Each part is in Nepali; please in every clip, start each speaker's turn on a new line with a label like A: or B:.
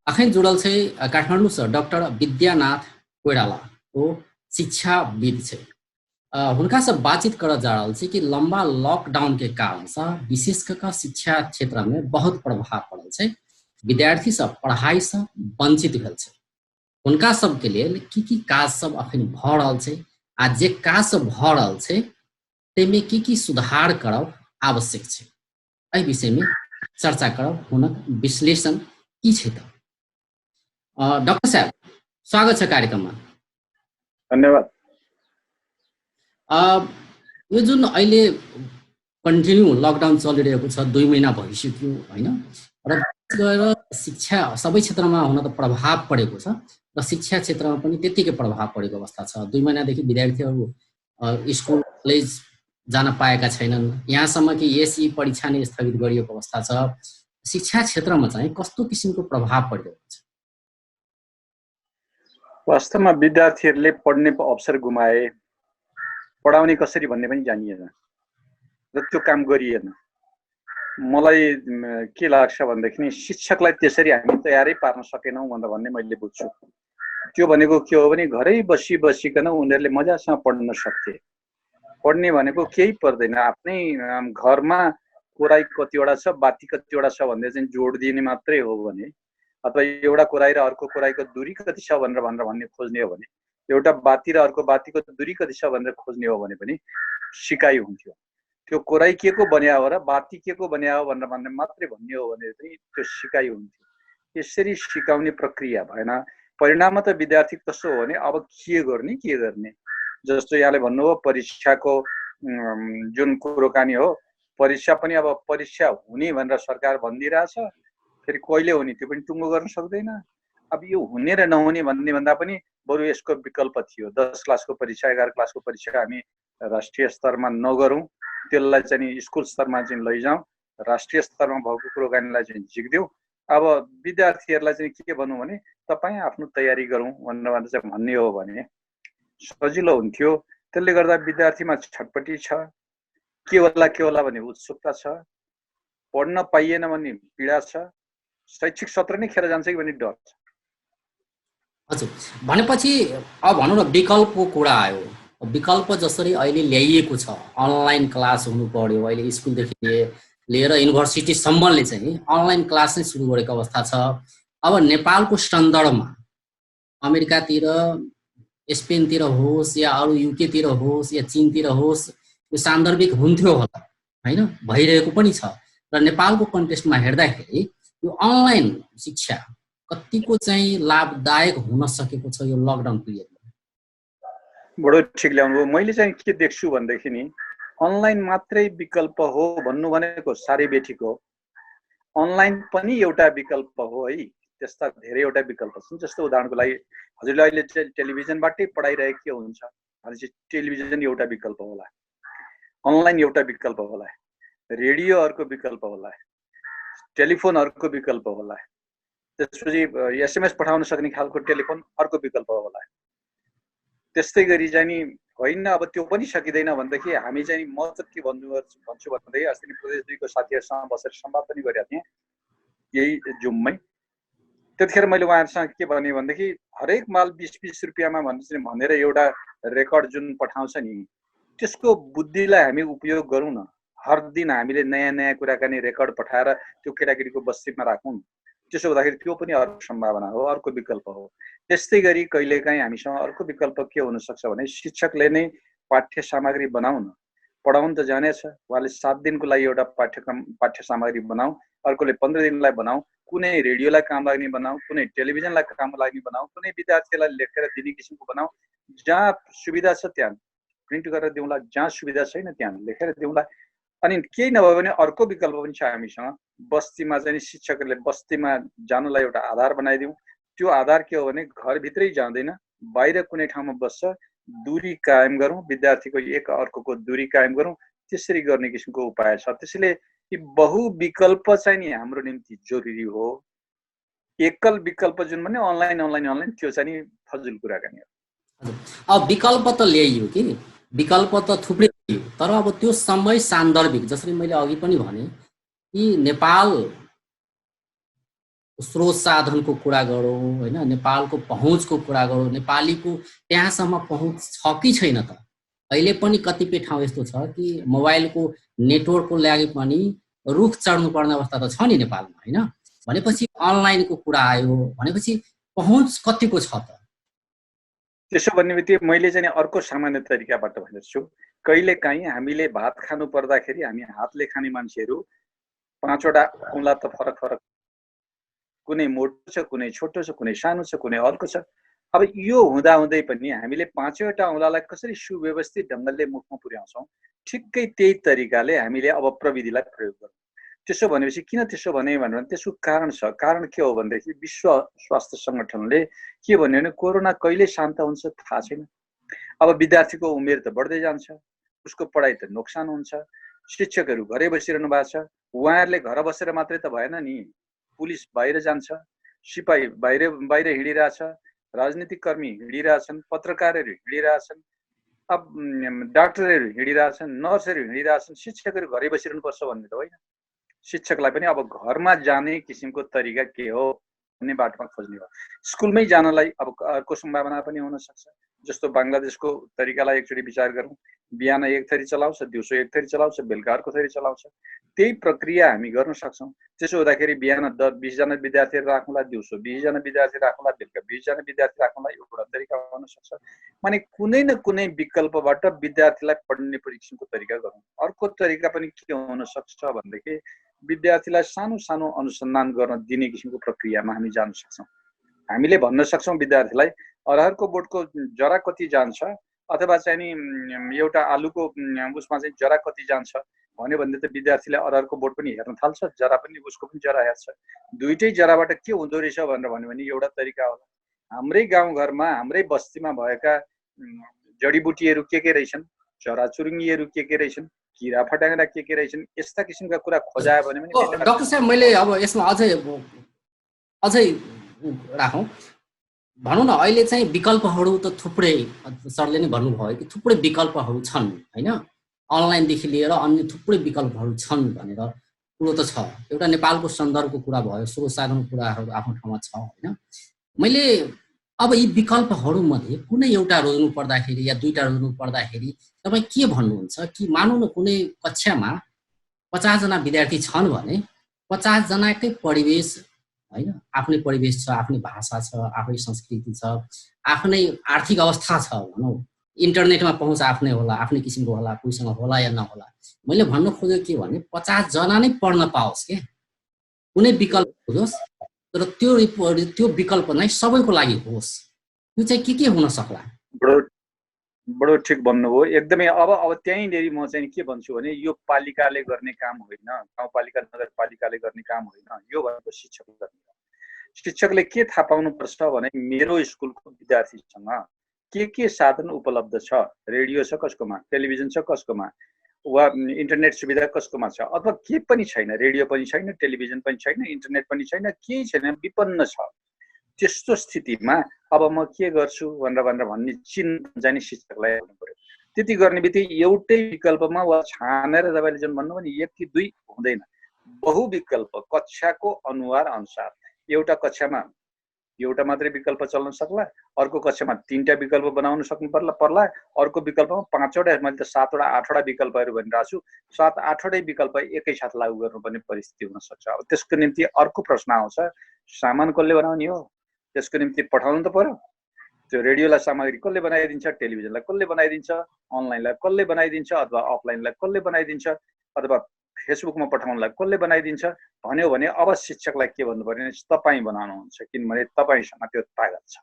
A: अखन जुड़ल छै काठमांडू से डॉक्टर विद्यानाथ कोइराला ओ शिक्षाविद छै। हुनका से बातचीत करऽ जा रहल छी कि लंबा लॉकडाउन के कारण से विशेष कऽ कऽ शिक्षा क्षेत्र में बहुत प्रभाव पड़ल छै। विद्यार्थी सब पढ़ाई से वंचित भेल छै। हुनका सबके लेल की काज सब अखन भऽ रहल छै आ जे काज सब भऽ रहल छै ताहिमे की सुधार करब आवश्यक छै, एहि विषय में चर्चा करब। हुनक विश्लेषण की छै तऽ डॉक्टर साहब स्वागत है कार्यक्रम में।
B: धन्यवाद।
A: यो जुन अहिले कन्टिन्यू लकडाउन चलिरहेको छ, 2 महिना भइसक्यो हैन, र विशेष गरेर शिक्षा सबै क्षेत्रमा हुन त प्रभाव परेको छ र शिक्षा क्षेत्रमा पनि त्यतिकै प्रभाव परेको अवस्था छ। 2 महिनादेखि विद्यार्थीहरू स्कुल कलेज जान पाएका छैनन्। यहाँसम्म कि यस परीक्षा नै स्थगित गरिएको अवस्था छ। शिक्षा क्षेत्रमा चाहिँ कस्तो किसिमको प्रभाव परिरहेको छ?
B: वास्तवमा विद्यार्थीहरूले पढ्ने अवसर गुमाए, पढाउने कसरी भन्ने पनि जानिएन र त्यो काम गरिएन। मलाई के लाग्छ भनेदेखि नि शिक्षकलाई त्यसरी हामी तयारै पार्न सकेनौँ भन्ने मैले बुझ्छु। त्यो भनेको के हो भने घरै बसिकन उनीहरूले मजासँग पढ्न सक्थे। पढ्ने भनेको केही पर्दैन, आफ्नै घरमा कोराई कतिवटा छ, बाती कतिवटा छ भन्ने चाहिँ जोड दिने मात्रै हो भने, अथवा एउटा कोराई र अर्को कोराईको दूरी कति छ भनेर भन्ने खोज्ने हो भने, एउटा बाती र अर्को बातीको दूरी कति छ भनेर खोज्ने हो भने पनि सिकाइ हुन्थ्यो। त्यो कोराई के को बन्या हो र बाती के को बन्या हो भनेर भन्ने मात्रै भन्ने हो भने चाहिँ त्यो सिकाइ हुन्थ्यो। यसरी सिकाउने प्रक्रिया भएन। परिणाममा त विद्यार्थी कस्तो हो भने अब के गर्ने जस्तो यहाँले भन्नुभयो परीक्षाको जुन कुरोकानी हो, परीक्षा पनि अब परीक्षा हुने भनेर सरकार भनिदिरहेछ, फेरि कहिले हुने त्यो पनि टुङ्गो गर्न सक्दैन। अब यो हुने र नहुने भन्ने भन्दा पनि बरु यसको विकल्प थियो 10 क्लासको परीक्षा 11 क्लासको परीक्षा हामी राष्ट्रिय स्तरमा नगरौँ, त्यसलाई चाहिँ स्कुल स्तरमा चाहिँ लैजाउँ, राष्ट्रिय स्तरमा भएको कुरोकानीलाई चाहिँ झिक्दिउँ। अब विद्यार्थीहरूलाई चाहिँ के भन्नु भने तपाईँ आफ्नो तयारी गरौँ भनेर चाहिँ भन्ने हो भने सजिलो हुन्थ्यो। त्यसले गर्दा विद्यार्थीमा छटपटी छ, के होला भन्ने उत्सुकता छ, पढ्न पाइएन भन्ने पीडा छ, शैक्षिक सत्र नै खेर जान्छ कि भन्ने डर छ।
A: हजुर, भनेपछि अब भनौँ न विकल्पको कुरा आयो। विकल्प जसरी अहिले ल्याइएको छ, अनलाइन क्लास हुनु पर्यो, अहिले स्कुलदेखि लिएर युनिभर्सिटीसम्मले चाहिँ अनलाइन क्लास नै सुरु गरेको अवस्था छ। अब नेपालको सन्दर्भमा अमेरिकातिर, स्पेनतिर होस् या अरू युकेतिर होस् या चीनतिर होस्, यो सान्दर्भिक हुन्थ्यो होला हैन, भइरहेको पनि छ। र नेपालको कन्टेक्स्टमा हेर्दाखेरि यो अनलाइन शिक्षा कतिको चाहिँ लाभदायक हुन सकेको छ यो लकडाउन पिरियडमा?
B: बडो ठिक ल्याउनु। मैले चाहिँ के देख्छु भनेदेखि नि अनलाइन मात्रै विकल्प हो भन्नु भनेको साह्रै बेठिक हो। अनलाइन पनि एउटा विकल्प हो है, त्यस्ता धेरैवटा विकल्प छन्। जस्तो उदाहरणको लागि हजुरले अहिले टेलिभिजनबाटै पढाइरहेको हुन्छ भने चाहिँ टेलिभिजन एउटा विकल्प होला, अनलाइन एउटा विकल्प होला, रेडियो अर्को विकल्प होला, टेलिफोन अर्को विकल्प होला, त्यसपछि एसएमएस पठाउन सक्ने खालको टेलिफोन अर्को विकल्प होला। त्यस्तै गरी चाहिँ नि होइन अब त्यो पनि सकिँदैन भनेदेखि हामी चाहिँ म चाहिँ के भन्छु भन्दाखेरि अस्ति प्रदेश 2 को साथीहरूसँग बसेर संवाद पनि गरेका थिएँ यही जुममै। त्यतिखेर मैले उहाँहरूसँग के भने भनेदेखि हरेक माल 20-20 रुपियाँमा भनेर एउटा रेकर्ड जुन पठाउँछ नि त्यसको बुद्धिलाई हामी उपयोग गरौँ न। हर दिन हामीले नयाँ कुराकानी रेकर्ड पठाएर त्यो केटाकेटीको बस्तीमा राखौँ, त्यसो हुँदाखेरि त्यो पनि अर्को सम्भावना हो, अर्को विकल्प हो। त्यस्तै गरी कहिलेकाहीँ हामीसँग अर्को विकल्प के हुन सक्छ भने शिक्षकले नै पाठ्य सामग्री बनाउन, पढाउन त जानेछ, उहाँले 7 दिनको लागि एउटा पाठ्य सामग्री बनाऊ, अर्कोले 15 दिनलाई बनाऊ, कुनै रेडियोलाई काम लाग्ने बनाऊ, कुनै टेलिभिजनलाई काम लाग्ने बनाऊ, कुनै विद्यार्थीलाई लेखेर दिने किसिमको बनाऊ। जहाँ सुविधा छ त्यहाँ प्रिन्ट गरेर दिउँला, जहाँ सुविधा छैन त्यहाँ लेखेर दिउँला। अनि केही नभयो भने अर्को विकल्प पनि छ हामीसँग, बस्तीमा चाहिँ शिक्षकहरूले बस्तीमा जानलाई एउटा आधार बनाइदिउँ। त्यो आधार के हो भने घरभित्रै जाँदैन, बाहिर कुनै ठाउँमा बस्छ, दूरी कायम गरौँ, विद्यार्थीको एक अर्कोको दूरी कायम गरौँ, त्यसरी गर्ने किसिमको उपाय छ। त्यसैले यी बहुविकल्प चाहिँ नि हाम्रो निम्ति जरुरी हो। एकल विकल्प जुन भने अनलाइन त्यो चाहिँ नि फजुल कुराकानी हो।
A: अब विकल्प त ल्याइयो कि, विकल्प त थुप्रै ल्याइयो, तर अब त्यो समय सान्दर्भिक जसरी मैले अघि पनि भने कि नेपाल स्रोत साधनको कुरा गरौँ होइन, नेपालको पहुँचको कुरा गरौँ, नेपालीको त्यहाँसम्म पहुँच छ कि छैन त? अहिले पनि कतिपय ठाउँ यस्तो छ कि मोबाइलको नेटवर्कको लागि पनि रुख चढ्नुपर्ने अवस्था त छ नि नेपालमा होइन। भनेपछि अनलाइनको कुरा आयो भनेपछि पहुँच कतिको छ त?
B: त्यसो भन्ने बित्तिकै मैले चाहिँ अर्को सामान्य तरिकाबाट भन्छु, कहिलेकाहीँ हामीले भात खानु पर्दाखेरि हामी हातले खाने मान्छेहरू 5 वटा औँला त फरक फरक, कुनै मोटो छ, कुनै छोटो छ, कुनै सानो छ, कुनै अर्को छ। अब यो हुँदाहुँदै पनि हामीले 5 वटा औँलालाई कसरी सुव्यवस्थित ढङ्गले मुखमा पुर्याउँछौँ, ठिक्कै त्यही तरिकाले हामीले अब प्रविधिलाई प्रयोग गर्छौँ। त्यसो भनेपछि किन त्यसो भने भनेर त्यसको कारण छ। कारण के हो भनेदेखि विश्व स्वास्थ्य सङ्गठनले के भन्यो भने कोरोना कहिले शान्त हुन्छ थाहा छैन। अब विद्यार्थीको उमेर त बढ्दै जान्छ, उसको पढाइ त नोक्सान हुन्छ, शिक्षकहरू घरै बसिरहनु भएको छ, उहाँहरूले घर बसेर मात्रै त भएन नि, पुलिस बाहिर जान्छ, सिपाही बाहिर हिँडिरहेछ, राजनीतिक कर्मी हिँडिरहेछन्, पत्रकारहरू हिँडिरहेछन्, अब डाक्टरहरू हिँडिरहेछन्, नर्सहरू हिँडिरहेछन्, शिक्षकहरू घरै बसिरहनुपर्छ भन्ने त होइन। शिक्षकलाई पनि अब घरमा जाने किसिमको तरिका के हो भन्ने बाटोमा खोज्ने हो। स्कुलमै जानलाई अब अर्को सम्भावना पनि हुन सक्छ। जस्तो बङ्गलादेशको तरिकालाई एकचोटि विचार गरौँ, बिहान एक थरी चलाउँछ, दिउँसो एक थरी चलाउँछ, बेलुका अर्को थरी चलाउँछ। त्यही प्रक्रिया हामी गर्न सक्छौँ। त्यसो हुँदाखेरि बिहान 20 जना विद्यार्थीहरू राखौँला, दिउँसो 20 जना विद्यार्थी राखौँला, बेलुका 20 जना विद्यार्थी राखौँला, एउटा तरिका हुन सक्छ। माने कुनै न कुनै विकल्पबाट विद्यार्थीलाई पढ्ने परीक्षणको तरिका गरौँ। अर्को तरिका पनि के हुन सक्छ भनेदेखि विद्यार्थीलाई सानो सानो अनुसन्धान गर्न दिने किसिमको प्रक्रियामा हामी जान सक्छौँ। हामीले भन्न सक्छौँ विद्यार्थीलाई अरहरको बोटको जरा कति जान्छ अथवा चाहिँ नि एउटा आलुको उसमा चाहिँ जरा कति जान्छ भन्यो भने त विद्यार्थीले अरहरको बोट पनि हेर्न थाल्छ, जरा पनि उसको पनि जरा हेर्छ। दुईटै जराबाट के हुँदो रहेछ भनेर भन्यो भने एउटा तरिका होला। हाम्रै गाउँघरमा हाम्रै बस्तीमा भएका जडीबुटीहरू के रहेछन्, चराचुरुङ्गीहरू के रहेछन्, किरा फट्याङ्ग्रा के रहेछन्, यस्ता किसिमका कुरा खोजायो भने पनि
A: डाक्टर साहब मैले अब यसमा अझै अझै राखौँ, भनौँ न अहिले चाहिँ विकल्पहरू त थुप्रै, सरले नै भन्नुभयो कि थुप्रै विकल्पहरू छन् होइन, अनलाइनदेखि लिएर अन्य थुप्रै विकल्पहरू छन् भनेर कुरो त छ। एउटा नेपालको सन्दर्भको कुरा भयो, स्रोत साधनको कुराहरू आफ्नो ठाउँमा छ होइन। मैले अब यी विकल्पहरूमध्ये कुनै एउटा रोज्नु पर्दाखेरि या दुईटा रोज्नु पर्दाखेरि तपाईँ के भन्नुहुन्छ कि मानौँ न कुनै कक्षामा 50 जना विद्यार्थी छन् भने 50 जनाकै परिवेश होइन, आफ्नै परिवेश छ, आफ्नै भाषा छ, आफ्नै संस्कृति छ, आफ्नै आर्थिक अवस्था छ भनौँ, इन्टरनेटमा पहुँच आफ्नै होला, आफ्नै किसिमको होला, कोहीसँग होला या नहोला। मैले भन्न खोजेको के भने 50 जना नै पढ्न पाओस् के, कुनै विकल्प खोजोस् तर त्यो विकल्प नै सबैको लागि होस्। त्यो चाहिँ के हुन सक्ला?
B: बडो ठिक भन्नुभयो एकदमै। अब त्यहीँनेरि म चाहिँ के भन्छु भने यो पालिकाले गर्ने काम होइन, गाउँपालिका नगरपालिकाले गर्ने काम होइन, यो भनेको शिक्षकले गर्ने हो। शिक्षकले के थाहा पाउनुपर्छ भने मेरो स्कुलको विद्यार्थीसँग के साधन उपलब्ध छ, रेडियो छ कसकोमा, टेलिभिजन छ कसकोमा, वा इन्टरनेट सुविधा कसकोमा छ, अथवा के पनि छैन, रेडियो पनि छैन, टेलिभिजन पनि छैन, इन्टरनेट पनि छैन, केही छैन, विपन्न छ। त्यस्तो स्थितिमा अब म के गर्छु भनेर भन्ने चिन्ता चाहिँ शिक्षकलाई हुनु पर्यो। त्यति गर्ने बित्तिकै एउटै विकल्पमा वा छानेर तपाईँले जुन भन्नुभयो नि 1 कि 2 हुँदैन, बहुविकल्प कक्षाको अनुहार अनुसार एउटा कक्षामा एउटा मात्रै विकल्प चल्न सक्ला, अर्को कक्षामा 3टा विकल्प बनाउन सक्नु पर्ला, अर्को विकल्पमा 5 वटा, मैले त 7 वटा 8 वटा विकल्पहरू भनिरहेको छु, 7-8 वटै विकल्प एकैसाथ लागू गर्नुपर्ने परिस्थिति हुन सक्छ। अब त्यसको निम्ति अर्को प्रश्न आउँछ, सामान कसले बनाउने हो, त्यसको निम्ति पठाउनु त पर्यो, त्यो रेडियोलाई सामग्री कसले बनाइदिन्छ, टेलिभिजनलाई कसले बनाइदिन्छ, अनलाइनलाई कसले बनाइदिन्छ, अथवा अफलाइनलाई कसले बनाइदिन्छ, अथवा फेसबुकमा पठाउनलाई कसले बनाइदिन्छ भन्यो भने अब शिक्षकलाई के भन्नु पर्यो भने तपाईँ बनाउनुहुन्छ, किनभने तपाईँसँग त्यो तागत छ।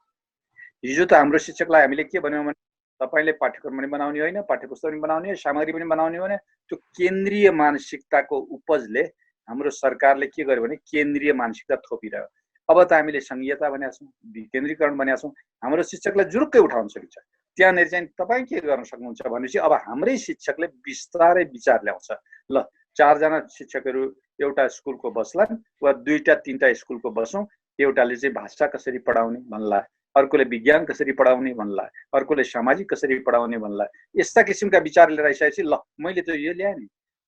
B: हिजो त हाम्रो शिक्षकलाई हामीले के भन्यौँ भने तपाईँले पाठ्यक्रम पनि बनाउने होइन, पाठ्यपुस्तक पनि बनाउने होइन, सामग्री पनि बनाउने होइन। त्यो केन्द्रीय मानसिकताको उपजले हाम्रो सरकारले के गर्यो भने केन्द्रीय मानसिकता थोपिरह्यो। अब त हामीले संघीयता भनेका छौँ, विकेन्द्रीकरण भनेका छौँ, हाम्रो शिक्षकलाई जुरुक्कै उठाउन सकिन्छ। त्यहाँनिर चाहिँ तपाईँ के गर्न सक्नुहुन्छ भनेपछि अब हाम्रै शिक्षकले बिस्तारै विचार ल्याउँछ। ल 4 जना शिक्षकहरू एउटा स्कुलको बस्लान् वा 2-3टा स्कुलको बसौँ, एउटाले चाहिँ भाषा कसरी पढाउने भन्ला, अर्कोले विज्ञान कसरी पढाउने भन्ला, अर्कोले सामाजिक कसरी पढाउने भन्ला। यस्ता किसिमका विचार लिएर आइसकेपछि ल मैले त यो ल्याएँ नि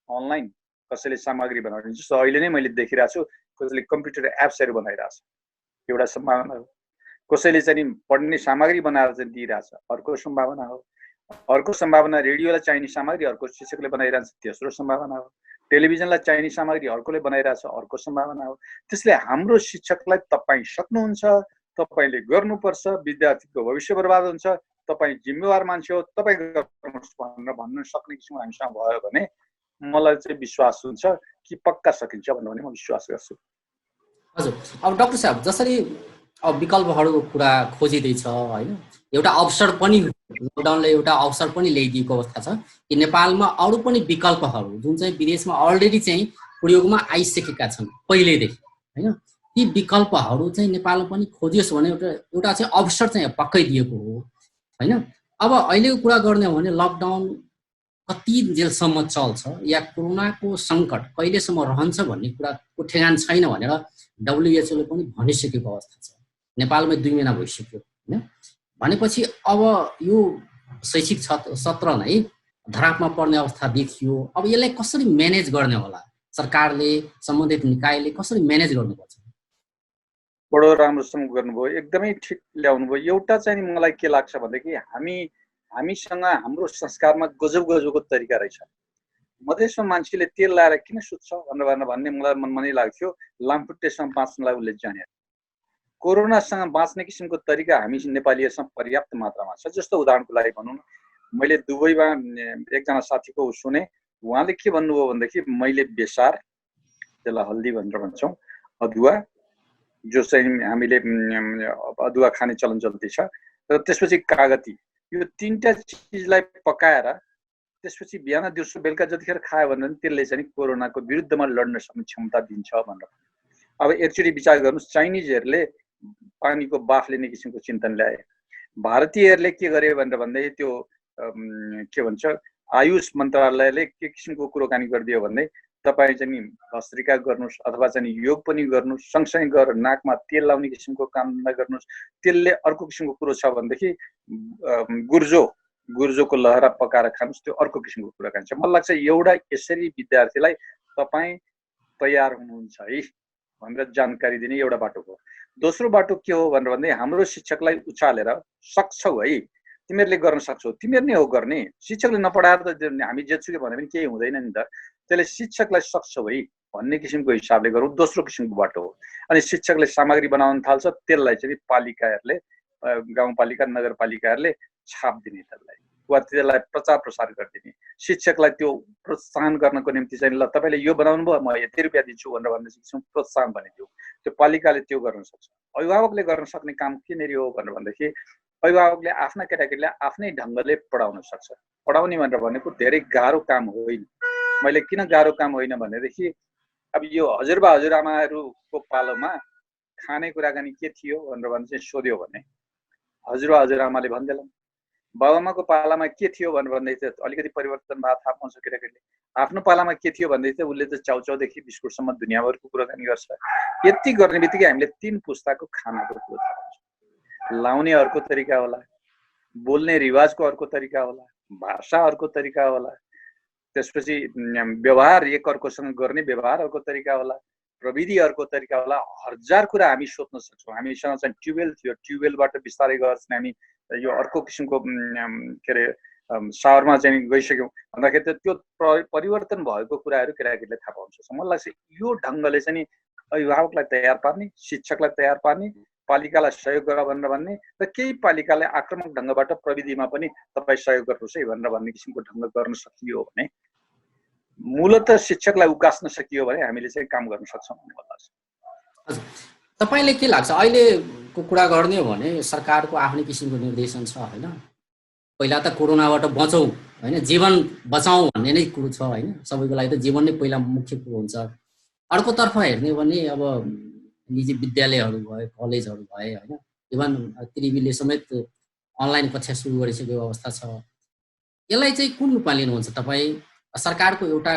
B: अनलाइन, कसैले सामग्री बनाउने, जस्तो अहिले नै मैले देखिरहेको छु कसैले कम्प्युटर एप्सहरू बनाइरहेछ, एउटा सम्भावना हो। कसैले चाहिँ पढ्ने सामग्री बनाएर चाहिँ दिइरहेछ, अर्को सम्भावना हो। अर्को सम्भावना रेडियोलाई चाहिने सामग्री अर्को शिक्षकले बनाइरहेछ, तेस्रो सम्भावना हो। टेलिभिजनलाई चाहिने सामग्री अर्कोले बनाइरहेछ, अर्को सम्भावना हो। त्यसले हाम्रो शिक्षकलाई तपाईँ सक्नुहुन्छ, तपाईँले गर्नुपर्छ, विद्यार्थीको भविष्य बर्बाद हुन्छ, तपाईँ जिम्मेवार मान्छे हो, तपाईँ गर्नुहोस् भनेर भन्न सक्ने किसिमको हामीसँग भयो भने मलाई चाहिँ विश्वास हुन्छ कि पक्का सकिन्छ भनेर म विश्वास गर्छु।
A: हजुर, अब डाक्टर साहब जसरी अब विकल्पहरूको कुरा खोजिँदैछ होइन, एउटा अवसर पनि लकडाउनले एउटा अवसर पनि ल्याइदिएको अवस्था छ कि नेपालमा अरू पनि विकल्पहरू जुन चाहिँ विदेशमा अलरेडी चाहिँ प्रयोगमा आइसकेका छन् पहिल्यैदेखि होइन, ती विकल्पहरू चाहिँ नेपालमा पनि खोजियोस् भने एउटा चाहिँ अवसर चाहिँ पक्कै दिएको हो होइन। अब अहिलेको कुरा गर्ने हो भने लकडाउन कति जेलसम्म चल्छ या कोरोनाको सङ्कट कहिलेसम्म रहन्छ भन्ने कुराको ठेगान छैन भनेर डब्ल्युएचओले पनि भनिसकेको अवस्था छ। नेपालमै 2 महिना भइसक्यो होइन। भनेपछि अब यो शैक्षिक सत्र नै धरापमा पर्ने अवस्था देखियो। अब यसलाई कसरी म्यानेज गर्ने होला, सरकारले सम्बन्धित निकायले कसरी म्यानेज गर्नुपर्छ?
B: बडो राम्रोसँग गर्नुभयो, एकदमै ठिक ल्याउनुभयो। एउटा चाहिँ मलाई के लाग्छ भनेदेखि हामीसँग हाम्रो संस्कारमा गजबको तरिका रहेछ। मधेसमा मान्छेले तेल लाएर किन सुत्छ भनेर भन्ने मलाई मनमा नै लाग्थ्यो। लामखुट्टेसँग बाँच्नलाई उसले जाने। कोरोनासँग बाँच्ने किसिमको तरिका हामी नेपालीहरूसँग पर्याप्त मात्रामा छ। जस्तो उदाहरणको लागि भनौँ न, मैले दुबईमा एकजना साथीको सुने, उहाँले के भन्नुभयो भनेदेखि मैले बेसार, त्यसलाई हल्दी भनेर भन्छौँ, अदुवा, जो चाहिँ हामीले अदुवा खाने चलन चल्ती छ, र त्यसपछि कागती, यो 3टा चिजलाई पकाएर त्यसपछि बिहान दिउँसो बेलुका जतिखेर खायो भने त्यसले चाहिँ कोरोनाको विरुद्धमा लड्न सक्ने क्षमता दिन्छ भनेर। अब एकचोटि विचार गर्नुहोस्, चाइनिजहरूले पानीको बाफ लिने किसिमको चिन्तन ल्याए, भारतीयहरूले के गरे भनेर भन्दै त्यो के भन्छ आयुष मन्त्रालयले के किसिमको कुराकानी गरिदियो भन्दै तपाईँ चाहिँ भस्त्रिका गर्नुहोस् अथवा चाहिँ योग पनि गर्नुहोस्, सँगसँगै गएर नाकमा तेल लाउने किसिमको काम गर्नुहोस्। त्यसले अर्को किसिमको कुरो छ भनेदेखि गुर्जोको लहरा पकाएर खानुहोस्, त्यो अर्को किसिमको कुराकानी छ। मलाई लाग्छ एउटा यसरी विद्यार्थीलाई तपाईँ तयार हुनुहुन्छ है भनेर जानकारी दिने एउटा बाटो हो। दोस्रो बाटो के हो भनेर भन्दै हाम्रो शिक्षकलाई उचालेर सक्छौ है, तिमीहरूले गर्न सक्छौ, तिमीहरू नै हो गर्ने, शिक्षकले नपढाएर त हामी जेसुकै भने पनि केही हुँदैन नि त। त्यसले शिक्षकलाई सक्छौ है भन्ने किसिमको हिसाबले गरौँ, दोस्रो किसिमको बाटो हो। अनि शिक्षकले सामग्री बनाउन थाल्छ, त्यसलाई चाहिँ पालिकाहरूले, गाउँपालिका नगरपालिकाहरूले छाप दिने, त्यसलाई वा त्यसलाई प्रचार प्रसार गरिदिने, शिक्षकलाई त्यो प्रोत्साहन गर्नको निम्ति चाहिँ ल तपाईँले यो बनाउनु भयो म यति रुपियाँ दिन्छु भनेर भन्ने प्रोत्साहन भनिदियो। त्यो पालिकाले त्यो गर्न सक्छ। अभिभावकले गर्न सक्ने काम केनेरि हो भनेर भन्दाखेरि अभिभावकले आफ्ना केटाकेटीलाई आफ्नै ढङ्गले पढाउन सक्छ। पढाउने भनेर भनेको धेरै गाह्रो काम होइन। मैले किन गाह्रो काम होइन भनेदेखि अब यो हजुरबा हजुरआमाहरूको पालोमा खाने कुराकानी के थियो भनेर भने चाहिँ सोध्यो भने हजुरबा हजुरआमाले भन्दैनन्। बाबुआमाको पालामा के थियो भनेर भन्दै चाहिँ अलिकति परिवर्तन भए थाहा पाउँछ केटाकेटीले। आफ्नो पालामा के थियो भन्दै चाहिँ उसले चाहिँ चाउचाउदेखि बिस्कुटसम्म दुनियाँभरको कुराकानी गर्छ। यति गर्ने बित्तिकै हामीले 3 पुस्ताको खानाको कुरो थाहा पाउँछ। लाउने अर्को तरिका होला, बोल्ने रिवाजको अर्को तरिका होला, भाषा अर्को तरिका होला, त्यसपछि व्यवहार एक अर्कोसँग गर्ने व्यवहार अर्को तरिका होला, प्रविधि अर्को तरिका होला। हजार कुरा हामी सोध्न सक्छौँ। हामीसँग चाहिँ ट्युबवेल थियो, ट्युबवेलबाट बिस्तारै गर्छौँ हामी यो अर्को किसिमको के अरे सावरमा चाहिँ गइसक्यौँ भन्दाखेरि त त्यो परिवर्तन भएको कुराहरू केटाकेटीले थाहा पाउँछ। मलाई लाग्छ यो ढङ्गले चाहिँ अभिभावकलाई तयार पार्ने, शिक्षकलाई तयार पार्ने, पालिकालाई सहयोग गर भनेर भन्ने र केही पालिकाले आक्रमक ढङ्गबाट प्रविधिमा पनि तपाईँ सहयोग गर्नुहोस् है भनेर भन्ने किसिमको ढङ्ग गर्न सकियो भने, मूलत शिक्षकलाई उकास्न सकियो भने हामीले चाहिँ काम गर्न सक्छौँ भन्ने मलाई लाग्छ।
A: हजुर, तपाईँले के लाग्छ अहिलेको कुरा गर्ने हो भने सरकारको आफ्नै किसिमको निर्देशन छ होइन। पहिला त कोरोनाबाट बचौँ होइन, जीवन बचाउँ भन्ने नै कुरो छ होइन। सबैको लागि त जीवन नै पहिला मुख्य कुरो हुन्छ। अर्कोतर्फ हेर्ने हो भने अब निजी विद्यालयहरू भए, कलेजहरू भए होइन, इभन त्रिवीले समेत अनलाइन कक्षा सुरु गरिसकेको अवस्था छ। यसलाई चाहिँ कुन रूपमा लिनुहुन्छ तपाईँ? सरकारको एउटा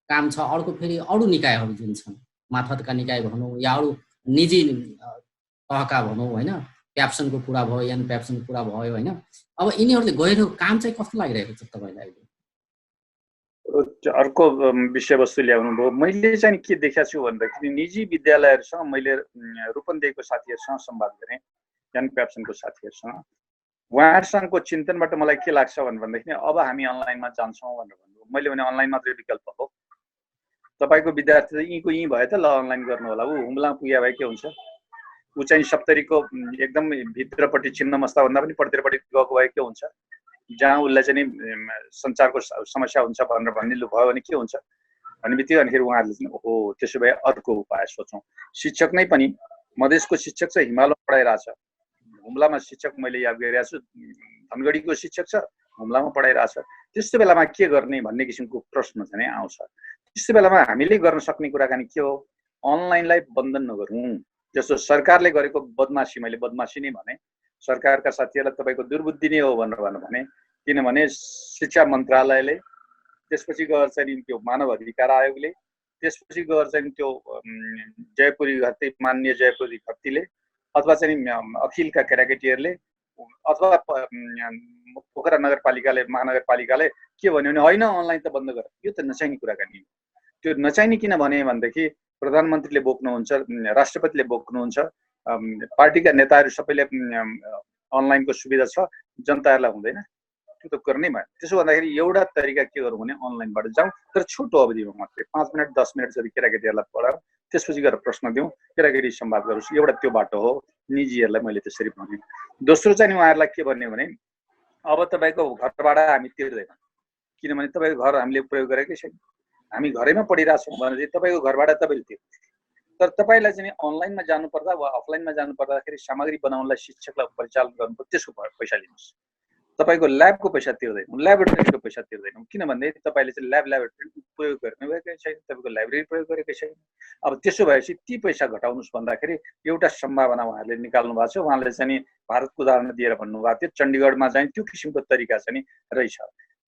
A: काम छ, अर्को फेरि अरू निकायहरू जुन छन्, मार्फतका निकाय भनौँ या अरू निजी तहका भनौँ होइन, प्याप्सनको कुरा भयो, एन प्याप्सनको कुरा भयो होइन। अब यिनीहरूले गएको काम चाहिँ कस्तो लागिरहेको छ तपाईँलाई?
B: अर्को विषयवस्तु ल्याउनु भयो। मैले चाहिँ के देखेको छु भन्दाखेरि निजी विद्यालयहरूसँग मैले रूपन्देहीको साथीहरूसँग संवाद गरेँ, ज्ञान क्याप्सनको साथीहरूसँग। उहाँहरूसँगको चिन्तनबाट मलाई के लाग्छ भन्दाखेरि अब हामी अनलाइनमा जान्छौँ भनेर भन्नुभयो। मैले भने अनलाइन मात्रै विकल्प हो, तपाईँको विद्यार्थी त यहीँको यहीँ भयो त, ल अनलाइन गर्नु होला। ऊ हुम्लामा पुगे भए के हुन्छ? ऊ चाहिँ सप्तरीको एकदम भित्रपट्टि छिन्नमस्ता भन्दा पनि पट्टिपट्टि गएको भए के हुन्छ? जहाँ उसलाई चाहिँ सञ्चारको समस्या हुन्छ भनेर भनिदिनु भयो भने के हुन्छ भन्ने बित्तिकै अनिखेरि उहाँहरूले चाहिँ ओहो त्यसो भए अर्को उपाय सोचौँ। शिक्षक नै पनि मधेसको शिक्षक चाहिँ हिमालयमा पढाइरहेछ, हुम्लामा शिक्षक मैले याद गरिरहेको छु, धनगढीको शिक्षक छ, हुम्लामा पढाइरहेछ। त्यस्तो बेलामा के गर्ने भन्ने किसिमको प्रश्न चाहिँ आउँछ। त्यस्तो बेलामा हामीले गर्न सक्ने कुराकानी के हो? अनलाइनलाई बन्धन नगरौँ। जस्तो सरकारले गरेको बदमासी, मैले बदमासी नै भने, सरकारका साथीहरूलाई तपाईँको दुर्बुद्धि नै हो भनेर भने, किनभने शिक्षा मन्त्रालयले, त्यसपछि गएर चाहिँ त्यो मानव अधिकार आयोगले, त्यसपछि गएर चाहिँ त्यो जयपुरी घरती, माननीय जयपुरी घरतीले, अथवा चाहिँ अखिलका केटाकेटीहरूले, अथवा पोखरा नगरपालिकाले, महानगरपालिकाले के भन्यो भने होइन अनलाइन त बन्द गर। यो त नचाहिने कुराकानी हो। त्यो नचाहिने किन भने भनेदेखि प्रधानमन्त्रीले बोक्नुहुन्छ, राष्ट्रपतिले बोक्नुहुन्छ, पार्टीका नेताहरू सबैले अनलाइनको सुविधा छ, जनताहरूलाई हुँदैन। त्यो त गर्नै भयो। त्यसो भन्दाखेरि एउटा तरिका के गरौँ भने अनलाइनबाट जाउँ, तर छोटो अवधिमा मात्रै, 5 मिनट 10 मिनट जति केटाकेटीहरूलाई पढाउँ, त्यसपछि गएर प्रश्न दिउँ, केटाकेटी संवाद गरोस्। एउटा त्यो बाटो हो, निजीहरूलाई मैले त्यसरी भने। दोस्रो चाहिँ उहाँहरूलाई के भन्यो भने अब तपाईँको घरबाट हामी तिर्दैन, किनभने तपाईँको घर हामीले प्रयोग गरेकै छैन, हामी घरैमा पढिरहेछौँ भने चाहिँ तपाईँको घरबाट तपाईँले तिर्नु। तर तपाईँलाई चाहिँ अनलाइनमा जानुपर्दा वा अफलाइनमा जानुपर्दाखेरि सामग्री बनाउनलाई शिक्षकलाई परिचालन गर्नुपर्छ, त्यसको पैसा लिनुहोस्। तपाईँको ल्याबको पैसा तिर्दैनौँ, ल्याबोरेटरीको पैसा तिर्दैनौँ, किनभने तपाईँले चाहिँ ल्याबोरेटरी प्रयोग गर्नुभएकै छैन, तपाईँको लाइब्रेरी प्रयोग गरेकै छैन। अब त्यसो भएपछि ती पैसा घटाउनुहोस् भन्दाखेरि एउटा सम्भावना उहाँहरूले निकाल्नु भएको छ। उहाँले चाहिँ भारतको उदाहरण दिएर भन्नुभएको थियो, चण्डीगढमा चाहिँ त्यो किसिमको तरिका चाहिँ रहेछ।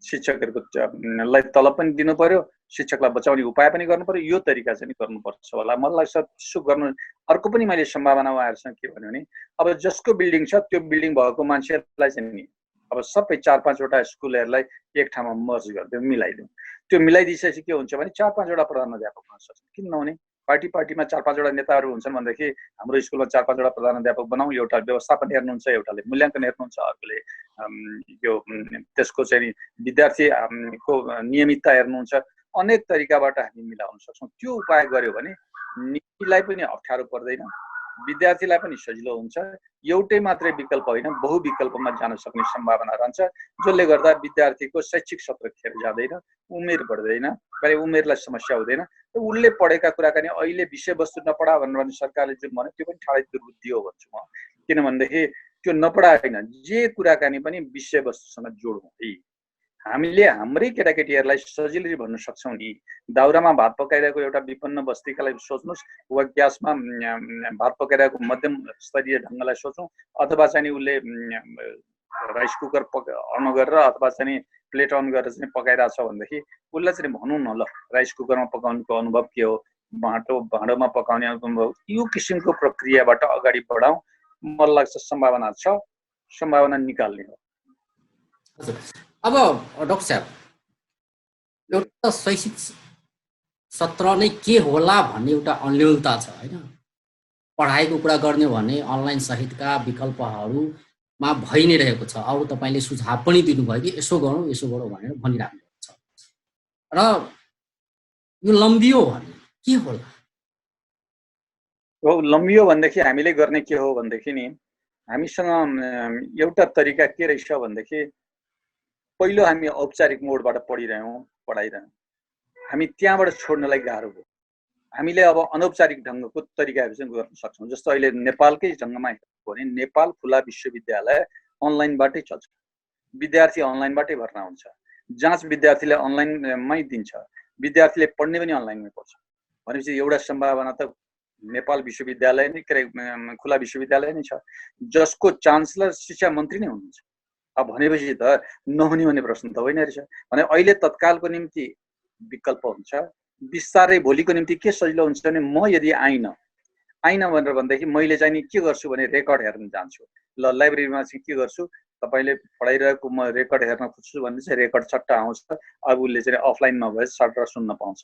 B: शिक्षकहरूलाई तलब पनि दिनु पर्यो, शिक्षकलाई बचाउने उपाय पनि गर्नु पर्यो, यो तरिका चाहिँ गर्नुपर्छ होला। मलाई लाग्छ त्यसो गर्नु। अर्को पनि मैले सम्भावना उहाँहरूसँग के भन्यो भने अब जसको बिल्डिङ छ त्यो बिल्डिङ भएको मान्छेलाई चाहिँ नि अब सबै 4-5 वटा स्कुलहरूलाई एक ठाउँमा मर्ज गरिदिउँ, मिलाइदिउँ। त्यो मिलाइदिएपछि के हुन्छ भने 4-5 वटा प्रधानाध्यापक हुन सक्छ। किन नहुने? पार्टीमा 4-5 वटा नेताहरू हुन्छन् भनेदेखि हाम्रो स्कुलमा 4-5 वटा प्रधानाध्यापक बनाऊ। एउटा व्यवस्थापन हेर्नुहुन्छ, एउटाले मूल्याङ्कन हेर्नुहुन्छ, अर्कोले यो त्यसको चाहिँ विद्यार्थीको नियमितता हेर्नुहुन्छ। अनेक तरिकाबाट हामी मिलाउन सक्छौँ। त्यो उपाय गर्यो भने निजीलाई पनि अप्ठ्यारो पर्दैन, विद्यार्थीलाई पनि सजिलो हुन्छ। एउटै मात्रै विकल्प होइन, बहुविकल्पमा जान सक्ने सम्भावना रहन्छ, जसले गर्दा विद्यार्थीको शैक्षिक सत्र खेर जाँदैन, उमेर बढ्दैन, कहिले उमेरलाई समस्या हुँदैन। उसले पढेका कुराकानी अहिले विषयवस्तु नपढा भनेर सरकारले जुन भन्यो त्यो पनि ठाडै दुर्बुद्धि हो भन्छु म। किनभनेदेखि त्यो नपढा होइन, जे कुराकानी पनि विषयवस्तुसँग जोडौँ है। हामीले हाम्रै केटाकेटीहरूलाई सजिलै भन्न सक्छौँ नि, दाउरामा भात पकाइरहेको एउटा विपन्न बस्तीकालाई सोच्नुहोस्, वा ग्यासमा भात पकाइरहेको मध्यम स्तरीय ढङ्गलाई सोचौँ, अथवा चाहिँ उसले राइस कुकर अन गरेर अथवा चाहिँ प्लेट अन गरेर चाहिँ पकाइरहेछ भनेदेखि उसलाई चाहिँ भनौँ न, ल राइस कुकरमा पकाउनुको अनुभव के हो, भाँडोमा पकाउने अनुभव, यो किसिमको प्रक्रियाबाट अगाडि बढाउँ। मलाई लाग्छ सम्भावना छ, सम्भावना निकाल्ने हो।
A: अब डाक्टर साहब, एउटा शैक्षिक सत्र नै के होला भन्ने एउटा अन्योलता छ होइन। पढाइको कुरा गर्ने भने अनलाइन सहितका विकल्पहरूमा भइ नै रहेको छ। अरू तपाईँले सुझाव पनि दिनुभयो कि यसो गरौँ भनेर भनिराख्नु भएको छ, र यो लम्बियो भने के होला?
B: हो, लम्बियो भनेदेखि हामीले गर्ने के हो भनेदेखि नि, हामीसँग एउटा तरिका के रहेछ भनेदेखि पहिलो हामी औपचारिक मोडबाट पढाइरह्यौँ, हामी त्यहाँबाट छोड्नलाई गाह्रो भयो। हामीले अब अनौपचारिक ढङ्गको तरिकाहरू चाहिँ गर्न सक्छौँ। जस्तो अहिले नेपालकै ढङ्गमा हेर्नु भने नेपाल खुला विश्वविद्यालय अनलाइनबाटै चल्छ, विद्यार्थी अनलाइनबाटै भर्ना हुन्छ, जाँच विद्यार्थीले अनलाइनमै दिन्छ, विद्यार्थीले पढ्ने पनि अनलाइनमै पढ्छ। भनेपछि एउटा सम्भावना त नेपाल विश्वविद्यालय नै खुला विश्वविद्यालय नै छ, जसको चान्सलर शिक्षा मन्त्री नै हुनुहुन्छ। अब भनेपछि त नहुने भन्ने प्रश्न त होइन रहेछ। भने अहिले तत्कालको निम्ति विकल्प हुन्छ, बिस्तारै भोलिको निम्ति के सजिलो हुन्छ भने म यदि आइन भनेर भनेदेखि मैले चाहिँ नि के गर्छु भने रेकर्ड हेर्न जान्छु। ल लाइब्रेरीमा चाहिँ के गर्छु, तपाईले पढाइरहेको म रेकर्ड हेर्न खोज्छु भने चाहिँ रेकर्ड छट्ट आउँछ, अब उसले चाहिँ अफलाइनमा भए सट्ट सुन्न पाउँछ,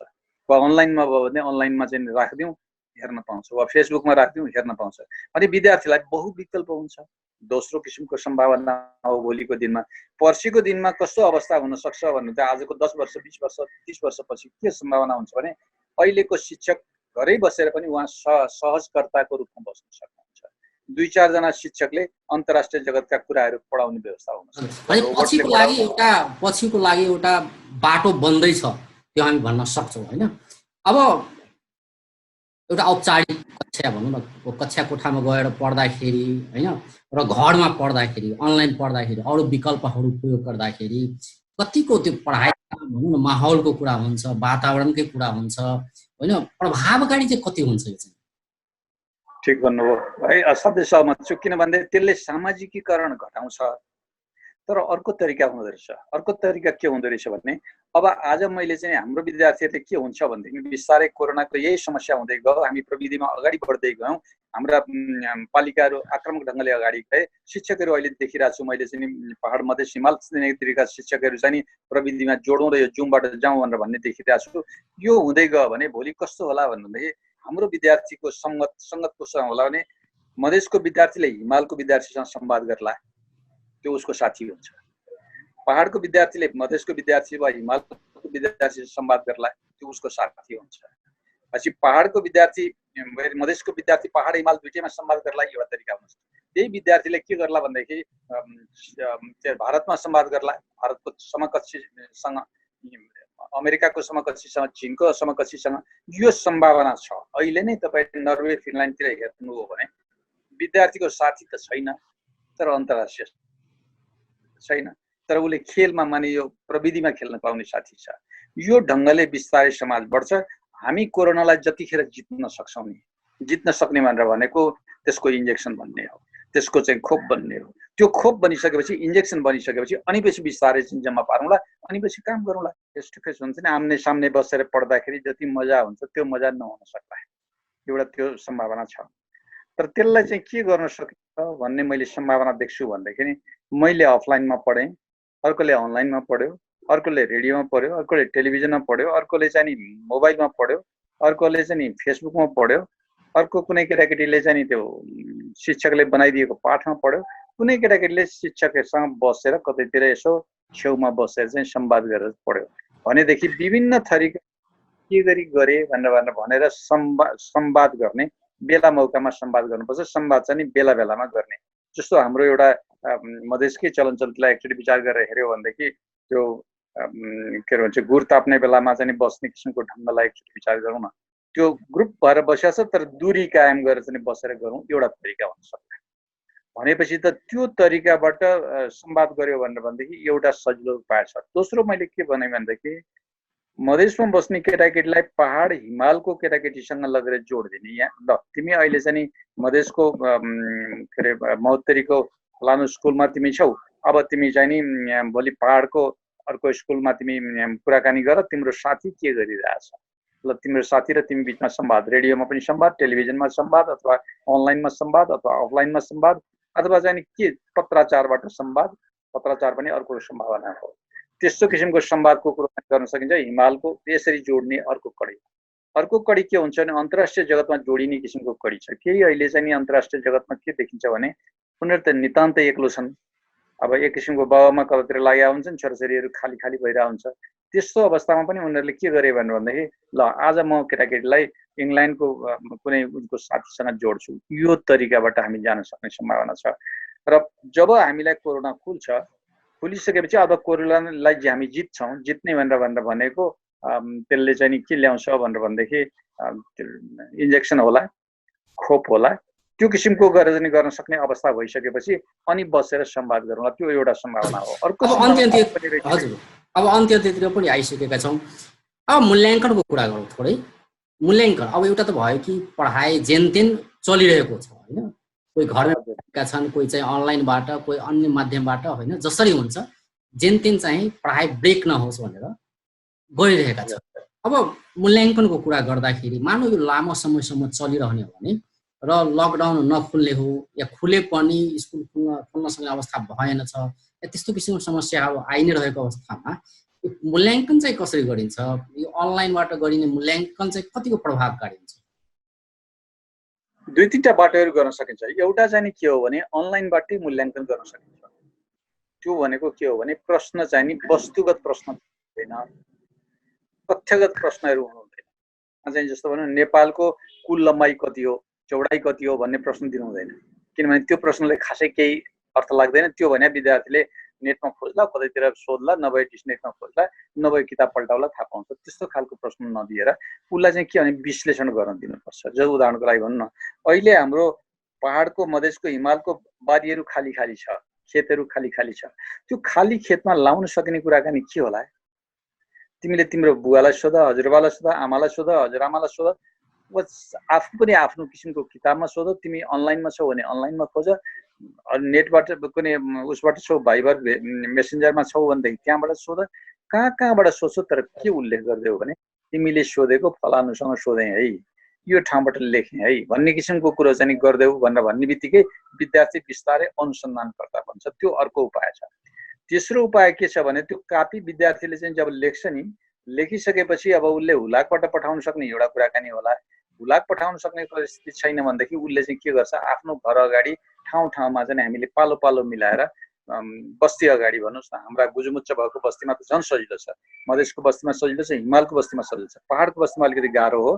B: वा अनलाइनमा भयो भने अनलाइनमा चाहिँ राखिदिउँ हेर्न पाउँछ, वा फेसबुकमा राखिदिउँ हेर्न पाउँछ। अनि विद्यार्थीलाई बहुविकल्प हुन्छ। दोस्रो किसिमको सम्भावना हो भोलिको दिनमा। पर्सिको दिनमा कस्तो अवस्था हुन सक्छ भन्नु त आजको 10 वर्ष 20 वर्ष 30 वर्षपछि के सम्भावना हुन्छ भने अहिलेको शिक्षक घरै बसेर पनि उहाँ सहजकर्ताको रूपमा बस्न सक्नुहुन्छ। 2-4 जना शिक्षकले अन्तर्राष्ट्रिय जगतका कुराहरू पढाउने व्यवस्था हुन सक्छ।
A: पछिको लागि एउटा बाटो बन्दै छ, त्यो हामी भन्न सक्छौँ हैन। अब एउटा औपचारिक कक्षा भनौँ न, कक्षा कोठामा गएर पढ्दाखेरि हैन र घरमा पढ्दाखेरि, अनलाइन पढ्दाखेरि, अरू विकल्पहरू प्रयोग गर्दाखेरि कतिको त्यो पढाइ भनौँ न माहौलको कुरा हुन्छ, वातावरणकै कुरा हुन्छ हैन, प्रभावकारी चाहिँ कति हुन्छ यो चाहिँ?
B: ठिक भन्नुभयो है, असाध्यै सहमत छु। किनभने त्यसले सामाजिकीकरण घटाउँछ। तर अर्को तरिका हुँदो रहेछ। अर्को तरिका के हुँदो रहेछ भने अब आज मैले चाहिँ हाम्रो विद्यार्थीहरूले के हुन्छ भनेदेखि बिस्तारै कोरोनाको यही समस्या हुँदै गयो, हामी प्रविधिमा अगाडि बढ्दै गयौँ, हाम्रा पालिकाहरू आक्रामक ढङ्गले अगाडि गए। शिक्षकहरू अहिले देखिरहेको छु मैले चाहिँ पहाड मध्य हिमाल छिमेकीका शिक्षकहरू चाहिँ प्रविधिमा जोडौँ र यो जुमबाट जाउँ भनेर भन्ने देखिरहेको छु। यो हुँदै गयो भने भोलि कस्तो होला भन्दाखेरि हाम्रो विद्यार्थीको सङ्गत कस्तो होला भने मधेसको विद्यार्थीले हिमालको विद्यार्थीसँग संवाद गर्ला, त्यो उसको साथी हुन्छ। पहाडको विद्यार्थीले मधेसको विद्यार्थी वा हिमालको विद्यार्थीसँग संवाद गर्ला, त्यो उसको साथी हुन्छ। पछि पहाडको विद्यार्थी मधेसको विद्यार्थी पहाड हिमाल दुईटैमा संवाद गर्ला, एउटा तरिका हुन्छ। त्यही विद्यार्थीले के गर्ला भनेदेखि भारतमा संवाद गर्ला, भारतको समकक्षीसँग, अमेरिकाको समकक्षीसँग, चीनको समकक्षीसँग। यो सम्भावना छ। अहिले नै तपाईँ नर्वे फिनल्यान्डतिर हेर्नुभयो भने विद्यार्थीको साथी त छैन, तर अन्तर्राष्ट्रिय छैन, तर उसले खेलमा माने यो प्रविधिमा खेल्न पाउने साथी छ। यो ढङ्गले बिस्तारै समाज बढ्छ। हामी कोरोनालाई जतिखेर जित्न सक्छौँ नि, जित्न सक्ने भनेर भनेको त्यसको इन्जेक्सन भन्ने हो, त्यसको चाहिँ खोप बन्ने हो। त्यो खोप बनिसकेपछि, इन्जेक्सन बनिसकेपछि अनि पछि बिस्तारै चाहिँ जम्मा पारौँला, अनि पछि काम गरौँला। फेस टु फेस हुन्छ नि, आम्ने सामने बसेर पढ्दाखेरि जति मजा हुन्छ त्यो मजा नहुन सक्ला, एउटा त्यो सम्भावना छ। तर त्यसलाई चाहिँ के गर्न सकिन्छ भन्ने मैले सम्भावना देख्छु भनेदेखि मैले अफलाइनमा पढेँ, अर्कोले अनलाइनमा पढ्यो, अर्कोले रेडियोमा पढ्यो, अर्कोले टेलिभिजनमा पढ्यो, अर्कोले चाहिँ मोबाइलमा पढ्यो, अर्कोले चाहिँ फेसबुकमा पढ्यो, अर्को कुनै केटाकेटीले चाहिँ त्यो शिक्षकले बनाइदिएको पाठमा पढ्यो, कुनै केटाकेटीले शिक्षकहरूसँग बसेर कतैतिर यसो छेउमा बसेर चाहिँ संवाद गरेर पढ्यो। भनेदेखि विभिन्न थरीका के गरी गरे भनेर संवाद गर्ने, बेला मौकामा संवाद गर्नुपर्छ। संवाद चाहिँ बेला बेलामा गर्ने। जस्तो हाम्रो एउटा मधेसकै चलनचल्तीलाई एक्चुअली विचार गरेर हेऱ्यो भनेदेखि त्यो के भन्छ गुड ताप्ने बेलामा चाहिँ बस्ने किसिमको ढङ्गलाई एकचोटि विचार गरौँ न। त्यो ग्रुप भएर बसेको छ तर दूरी कायम गरेर चाहिँ बसेर गरौँ, एउटा तरिका हुन सक्छ। भनेपछि त त्यो तरिकाबाट संवाद गर्यो भनेदेखि एउटा सजिलो उपाय छ। दोस्रो मैले के भने भनेदेखि मधेसमा बस्ने केटाकेटीलाई पहाड हिमालको केटाकेटीसँग लगेर जोडिदिने। यहाँ ल तिमी अहिले चाहिँ मधेसको के अरे महोत्तरीको फलानु स्कुलमा तिमी छौ, अब तिमी चाहिँ नि भोलि पहाडको अर्को स्कुलमा तिमी कुराकानी गर, तिम्रो साथी के गरिरहेछ, ल तिम्रो साथी र तिमी बिचमा संवाद, रेडियोमा पनि संवाद, टेलिभिजनमा संवाद, अथवा अनलाइनमा संवाद, अथवा अफलाइनमा संवाद, अथवा चाहिँ के पत्राचारबाट संवाद। पत्राचार पनि अर्को सम्भावना हो। त्यस्तो किसिमको संवादको कुरो गर्न सकिन्छ। हिमालको यसरी जोड्ने अर्को कडी। अर्को कडी के हुन्छ भने अन्तर्राष्ट्रिय जगतमा जोडिने किसिमको कडी छ। केही अहिले चाहिँ नि अन्तर्राष्ट्रिय जगतमा के देखिन्छ भने उनीहरू त नितान्तै एक्लो छन्। अब एक किसिमको बाबामा कतातिर लागेका हुन्छन्, छोराछोरीहरू खाली खाली भइरहेको हुन्छ। त्यस्तो अवस्थामा पनि उनीहरूले के गरे भनेदेखि ल आज म केटाकेटीलाई इङ्ल्यान्डको कुनै उनको साथीसँग जोड्छु, यो तरिकाबाट हामी जान सक्ने सम्भावना छ। र जब हामीलाई कोरोना खुलिसकेपछि अब कोरोनालाई हामी जित्छौँ, जित्ने भनेर भनेको त्यसले चाहिँ के ल्याउँछ भनेर भनेदेखि इन्जेक्सन होला, खोप होला, त्यो किसिमको गरेर चाहिँ गर्न सक्ने अवस्था भइसकेपछि अनि बसेर संवाद गरौँला, त्यो एउटा सम्भावना हो। अर्को
A: हजुर, अब अन्त्यतिर पनि आइसकेका छौँ। अब मूल्याङ्कनको कुरा गरौँ थोरै। मूल्याङ्कन अब एउटा त भयो कि पढाइ जेनतेन चलिरहेको छ होइन, कोही घरमा बसेका छन्, कोही चाहिँ अनलाइनबाट, कोही अन्य माध्यमबाट होइन, जसरी हुन्छ जेनतेन चाहिँ पढाइ ब्रेक नहोस् भनेर गरिरहेका छन्। अब मूल्याङ्कनको कुरा गर्दाखेरि मानव यो लामो समयसम्म चलिरहने हो भने र लकडाउन नखुल्ने हो या खुले पनि स्कुल खुल्न सक्ने अवस्था भएन छ या त्यस्तो किसिमको समस्याहरू आइ नै रहेको अवस्थामा यो मूल्याङ्कन चाहिँ कसरी गरिन्छ, यो अनलाइनबाट गरिने मूल्याङ्कन चाहिँ कतिको प्रभावकारी हुन्छ?
B: दुई तीनटा बाटोहरू गर्न सकिन्छ। एउटा चाहिँ नि के हो भने अनलाइनबाटै मूल्याङ्कन गर्न सकिन्छ। त्यो भनेको के हो भने प्रश्न चाहिँ नि वस्तुगत प्रश्न हुँदैन, तथ्यगत प्रश्नहरू हुनु हुँदैन। चाहिँ जस्तो भनौँ नेपालको कुल लम्बाइ कति हो, चौडाइ कति हो भन्ने प्रश्न दिनु हुँदैन, किनभने त्यो प्रश्नले खासै केही अर्थ लाग्दैन। त्यो भने विद्यार्थीले नेटमा खोज्ला, कतैतिर सोध्ला, नभए डिक्सनेरीमा खोज्ला, नभए किताब पल्टाउला, थाहा पाउँछ। त्यस्तो खालको प्रश्न नदिएर उसलाई चाहिँ के भने विश्लेषण गर्न दिनुपर्छ। जो उदाहरणको लागि भनौँ न, अहिले हाम्रो पहाडको, मधेसको, हिमालको बारीहरू खाली खाली छ, खेतहरू खाली खाली छ। त्यो खाली खेतमा लाउन सकिने कुराकानी के होला? तिमीले तिम्रो बुवालाई सोध, हजुरबालाई सोध, आमालाई सोध, हजुरआमालाई सोध, आफू पनि आफ्नो किसिमको किताबमा सोध। तिमी अनलाइनमा छौ भने अनलाइनमा खोज, नेटबाट कुनै उसबाट छौ, भाइबर मेसेन्जरमा छौ भनेदेखि त्यहाँबाट सोध। कहाँबाट सोध्छौ, तर के उल्लेख गरिदेऊ भने तिमीले सोधेको फलानुसँग सोधेँ है, यो ठाउँबाट लेखेँ है भन्ने किसिमको कुरो चाहिँ गरिदेऊ भनेर भन्ने बित्तिकै विद्यार्थी बिस्तारै अनुसन्धानकर्ता बन्छ। त्यो अर्को उपाय छ। तेस्रो उपाय के छ भने त्यो कापी विद्यार्थीले चाहिँ जब लेख्छ नि, लेखिसकेपछि अब उसले हुलाकबाट पठाउन सक्ने एउटा कुराकानी होला। हुलाक पठाउन सक्ने परिस्थिति छैन भनेदेखि उसले चाहिँ के गर्छ, आफ्नो घर अगाडि ठाउँ ठाउँमा चाहिँ हामीले पालो पालो मिलाएर बस्ती अगाडि भन्नुहोस् न, हाम्रा गुजुमुच्च भएको बस्तीमा त झन् सजिलो छ, मधेसको बस्तीमा सजिलो छ, हिमालको बस्तीमा सजिलो छ। पहाडको बस्तीमा अलिकति गाह्रो हो,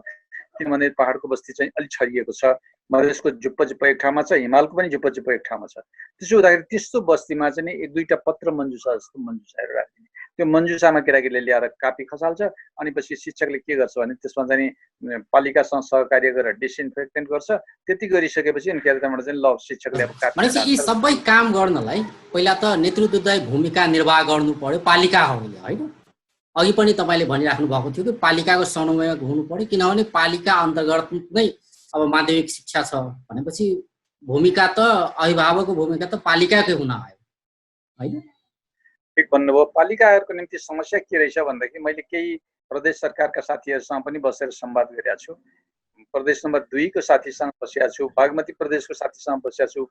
B: किनभने पहाडको बस्ती चाहिँ अलिक छरिएको छ, मधेसको झुप्प झुप्प एक ठाउँमा छ, हिमालको पनि झुप्प झुप्प एक ठाउँमा छ। त्यसो हुँदाखेरि त्यस्तो बस्तीमा चाहिँ एक दुईवटा पत्र मञ्जुसा जस्तो मञ्जुसाहरू राखिदिने। त्यो मञ्जुसामा केटाकेटीले ल्याएर कापी खसाल्छ, अनि पछि शिक्षकले के गर्छ भने त्यसमा चाहिँ पालिकासँग सहकार्य गरेर डिसइन्फेक्टेन्ट गर्छ। त्यति गरिसकेपछि अनि त्यहाँबाट चाहिँ ल शिक्षकले अब कापी
A: भनेपछि यी सबै काम गर्नलाई पहिला त नेतृत्वदायी भूमिका निर्वाह गर्नु पर्यो पालिकाहरूले, होइन? अघि पनि तपाईँले भनिराख्नु भएको थियो कि पालिकाको समन्वयक हुनु पर्यो, किनभने पालिका अन्तर्गत नै अब माध्यमिक शिक्षा छ भनेपछि भूमिका त अभिभावकको भूमिका त पालिकाकै हुन आयो, होइन?
B: ठिक भन्नुभयो। पालिकाहरूको निम्ति समस्या के रहेछ भन्दाखेरि मैले केही प्रदेश सरकारका साथीहरूसँग पनि बसेर संवाद गरेका छु। प्रदेश नम्बर 2 को साथीसँग बसेका छु, बागमती प्रदेशको साथीसँग बसेका छु,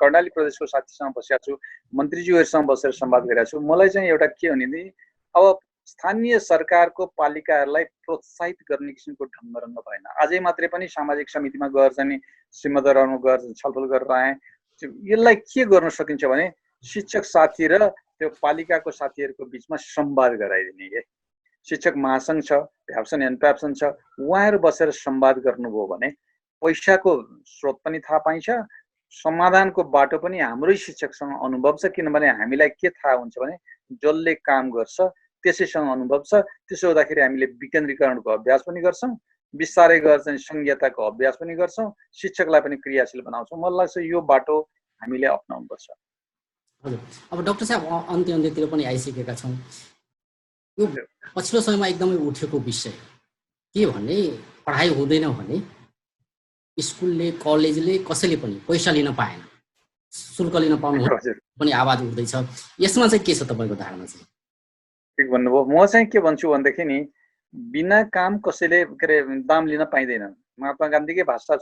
B: कर्णाली प्रदेशको साथीसँग बसेका छु, मन्त्रीज्यूहरूसँग बसेर संवाद गरेका छु। मलाई चाहिँ एउटा के भने अब स्थानीय सरकारको पालिकाहरूलाई प्रोत्साहित गर्ने किसिमको ढङ्ग भएन। अझै मात्रै पनि सामाजिक समितिमा गएर चाहिँ सिम्मदरबारमा गएर छलफल गरेर आएँ। यसलाई के गर्न सकिन्छ भने शिक्षक साथी र त्यो पालिकाको साथीहरूको बिचमा संवाद गराइदिने के। शिक्षक महासङ्घ छ, भ्याप्सन एनप्याप्सन छ, उहाँहरू बसेर संवाद गर्नुभयो भने पैसाको स्रोत पनि थाहा पाइन्छ, समाधानको बाटो पनि हाम्रै शिक्षकसँग अनुभव छ। किनभने हामीलाई के थाहा हुन्छ भने जसले काम गर्छ त्यसैसँग अनुभव छ। त्यसो हुँदाखेरि हामीले विकेन्द्रीकरणको अभ्यास पनि गर्छौँ, बिस्तारै गएर चाहिँ संहिताको अभ्यास पनि गर्छौँ, शिक्षकलाई पनि क्रियाशील बनाउँछौँ। मलाई लाग्छ यो बाटो हामीले अपनाउनुपर्छ।
A: हजुर, अब डाक्टर साहब अन्त्यतिर पनि आइसकेका छौँ। यो पछिल्लो समयमा एकदमै उठेको विषय के भने पढाइ हुँदैन भने स्कुलले, कलेजले कसैले पनि पैसा लिन पाएन, शुल्क लिन पाउनु पनि आवाज उठ्दैछ। यसमा चाहिँ के छ तपाईँको धारणा चाहिँ?
B: ठिक भन्नुभयो। म चाहिँ के भन्छु भनेदेखि नि बिना काम कसैले के अरे दाम लिन पाइँदैन। महात्मा गान्धीकै भाषा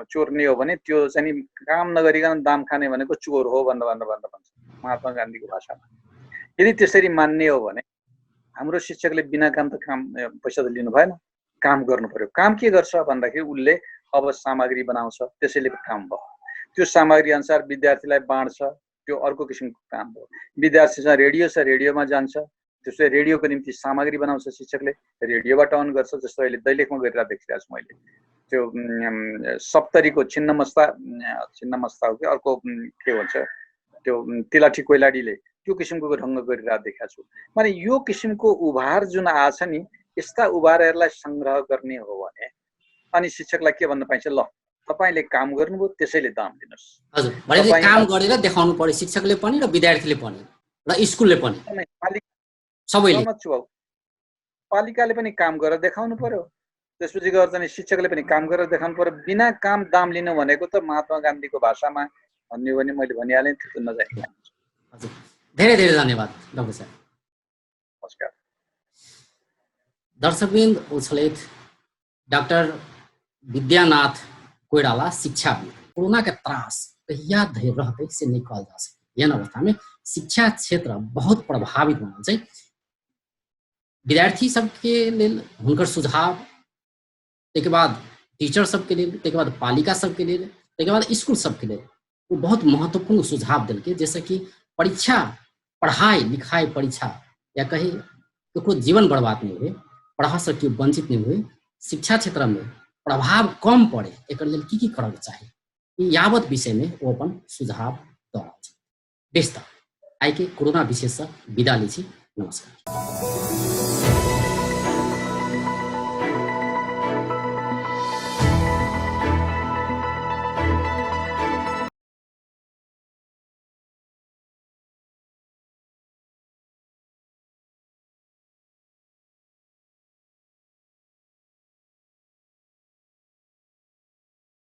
B: चोर्ने हो भने त्यो चाहिँ नि काम नगरिकन दाम खाने भनेको चोर हो भनेर भन्छ महात्मा गान्धीको भाषामा। यदि त्यसरी मान्ने हो भने हाम्रो शिक्षकले बिना काम त काम पैसा त लिनु भएन, काम गर्नु पर्यो। काम के गर्छ भन्दाखेरि उसले अब सामग्री बनाउँछ, त्यसैले काम भयो। त्यो सामग्री अनुसार विद्यार्थीलाई बाँड्छ, त्यो अर्को किसिमको काम हो। विद्यार्थीसँग रेडियो छ, रेडियोमा जान्छ, त्यसै रेडियोको निम्ति सामग्री बनाउँछ शिक्षकले, रेडियोबाट अन गर्छ। जस्तो अहिले दैलेखमा गरिरहेको देखिरहेको छु मैले, त्यो सप्तरीको छिन्नमस्ता हो कि अर्को के भन्छ त्यो तिलाठी कोइलाडीले त्यो किसिमको ढङ्ग गरिरहेको देखाएको छु। माने यो किसिमको उभार जुन आछ नि, यस्ता उभारहरूलाई सङ्ग्रह गर्ने हो भने अनि शिक्षकलाई के भन्न पाइन्छ, ल तपाईले काम गर्नुभयो त्यसैले दाम दिनुहोस्।
A: हजुर, भनेपछि काम गरेर देखाउनु पर्यो शिक्षकले पनि र विद्यार्थीले पनि र स्कुलले पनि, सबैले।
B: पालिकाले पनि काम गरेर देखाउनु पर्यो, त्यसपछि गएर चाहिँ शिक्षकले पनि काम गरेर देखाउनु पर्यो। बिना काम दाम लिनु भनेको त महात्मा गान्धीको भाषामा भन्यो भने मैले भनिहालेँ, त्यो नजाने।
A: हजुर, धेरै धेरै धन्यवाद डाक्टर साहब।
B: नमस्कार।
A: दर्शकवृन्द, उछलेत डाक्टर विद्यानाथ कोइराला शिक्षाविद। कोरोना के त्रास कहिया धरि रहतै से नहीं कहल जा सकै। एहन अवस्था में शिक्षा क्षेत्र बहुत प्रभावित बनल छै। विद्यार्थी सबके लेल हुनकर सुझाव, ताहिके बाद टीचर सबके लेल, ताहिके बाद पालिका सबके लेल, ताहिके बाद स्कूल सबके लेल वो बहुत महत्वपूर्ण सुझाव देलकै, जैसे कि परीक्षा, पढ़ाई लिखाई परीक्षा या कही ककरो जीवन बर्बाद नहीं हुए, पढ़ा से केओ वंचित नहीं हुए, शिक्षा क्षेत्र में प्रभाव कम पड़े, एकर लेल की करक चाही, ई यावत विषय में वो अपन सुझाव दऽ रहल छै। बेस तऽ आइ के कोरोना विषय से विदा लै छी। नमस्कार।